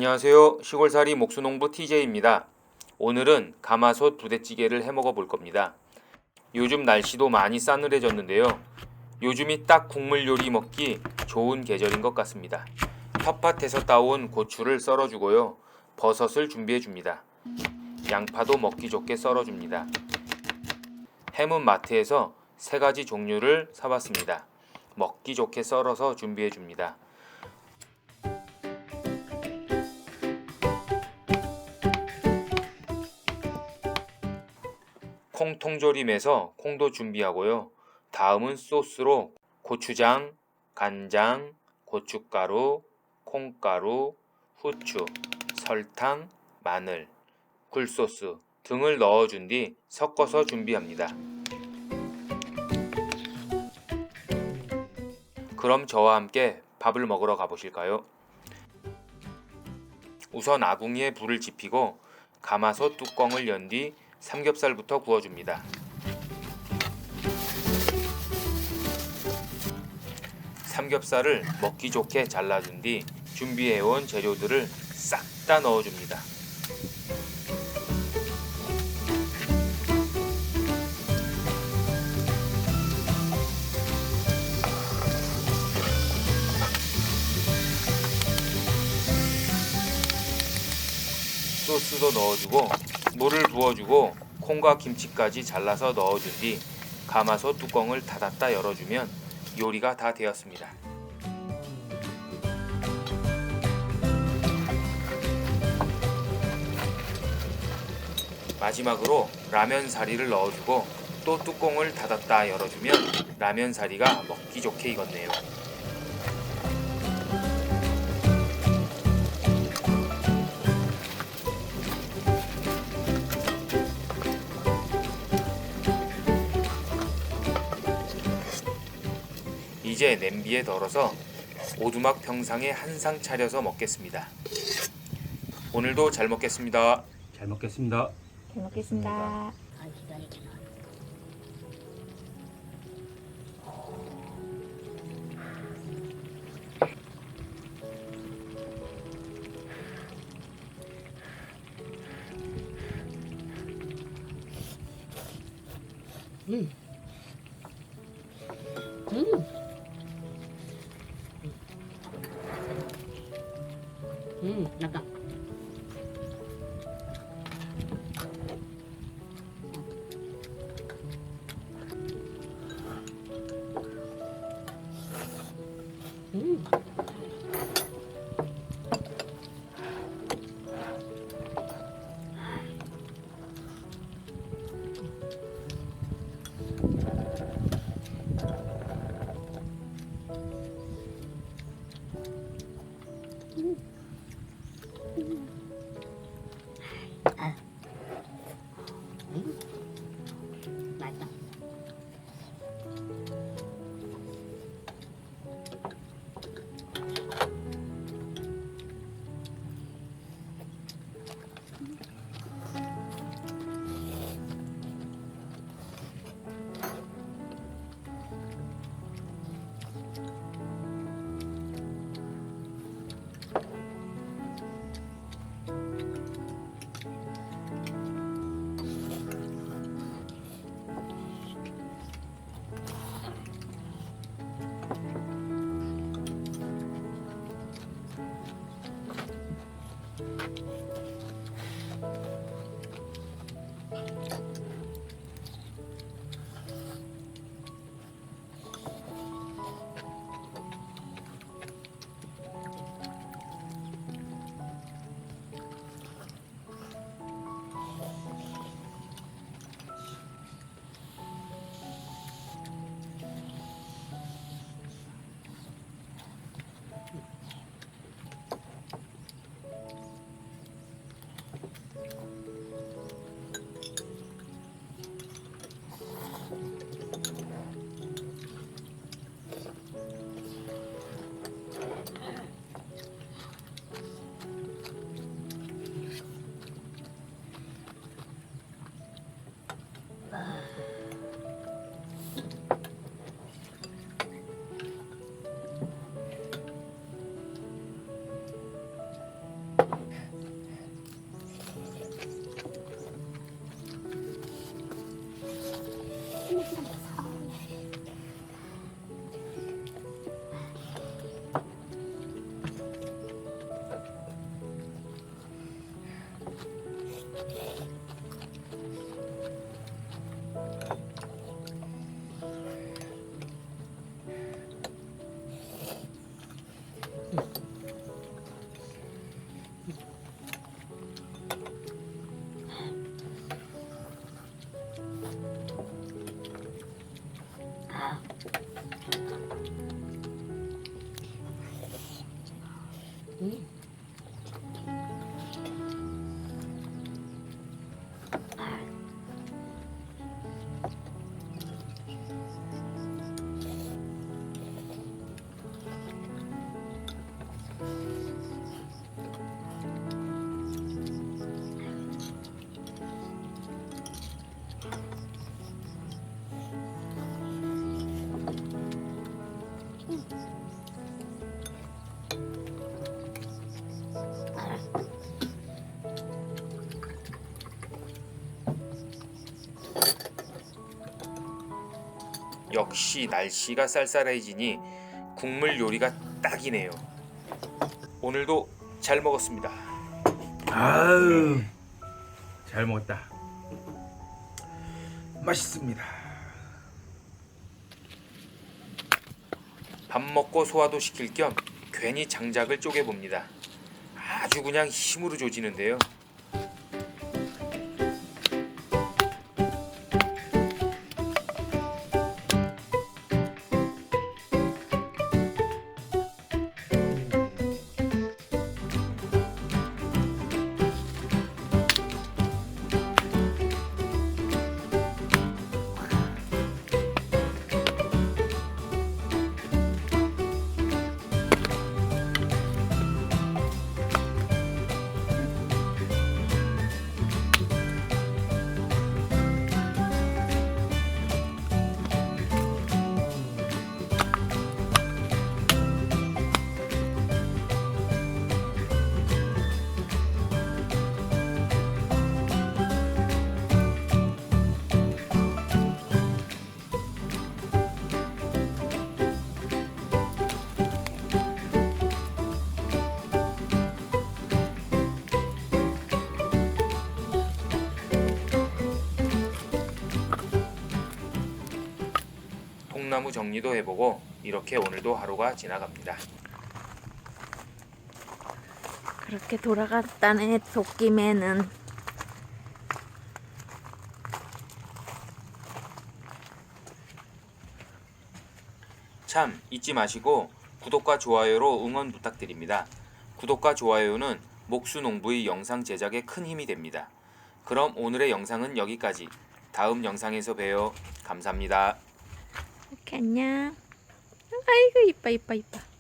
안녕하세요. 시골살이 목수농부 TJ입니다. 오늘은 가마솥 부대찌개를 해먹어 볼 겁니다. 요즘 날씨도 많이 싸늘해졌는데요. 요즘이 딱 국물 요리 먹기 좋은 계절인 것 같습니다. 텃밭에서 따온 고추를 썰어주고요. 버섯을 준비해줍니다. 양파도 먹기 좋게 썰어줍니다. 햄은 마트에서 3가지 종류를 사봤습니다. 먹기 좋게 썰어서 준비해줍니다. 콩 통조림에서 콩도 준비하고요. 다음은 소스로 고추장, 간장, 고춧가루, 콩가루, 후추, 설탕, 마늘, 굴소스 등을 넣어준 뒤 섞어서 준비합니다. 그럼 저와 함께 밥을 먹으러 가보실까요? 우선 아궁이에 불을 지피고 가마솥 뚜껑을 연 뒤 삼겹살부터 구워줍니다. 삼겹살을 먹기 좋게 잘라준 뒤 준비해온 재료들을 싹 다 넣어줍니다. 소스도 넣어주고 물을 부어주고 콩과 김치까지 잘라서 넣어준 뒤 가마솥 뚜껑을 닫았다 열어주면 요리가 다 되었습니다. 마지막으로 라면 사리를 넣어주고 또 뚜껑을 닫았다 열어주면 라면 사리가 먹기 좋게 익었네요. 이제 냄비에 덜어서 오두막 평상에 한 상 차려서 먹겠습니다. 오늘도 잘 먹겠습니다. 잘 먹겠습니다. 잘 먹겠습니다. 아, 기다리잖아. 음. 나가. 역시 날씨가 쌀쌀해지니 국물 요리가 딱이네요. 오늘도 잘 먹었습니다. 아유, 잘 먹었다. 맛있습니다. 밥 먹고 소화도 시킬 겸 괜히 장작을 쪼개봅니다. 아주 그냥 힘으로 조지는데요. 통나무 정리도 해보고 이렇게 오늘도 하루가 지나갑니다. 그렇게 돌아갔다네 도끼매는. 참 잊지 마시고 구독과 좋아요로 응원 부탁드립니다. 구독과 좋아요는 목수농부의 영상 제작에 큰 힘이 됩니다. 그럼 오늘의 영상은 여기까지. 다음 영상에서 봬요. 감사합니다. 이렇게 안녕. 아이고 이뻐 이뻐 이뻐.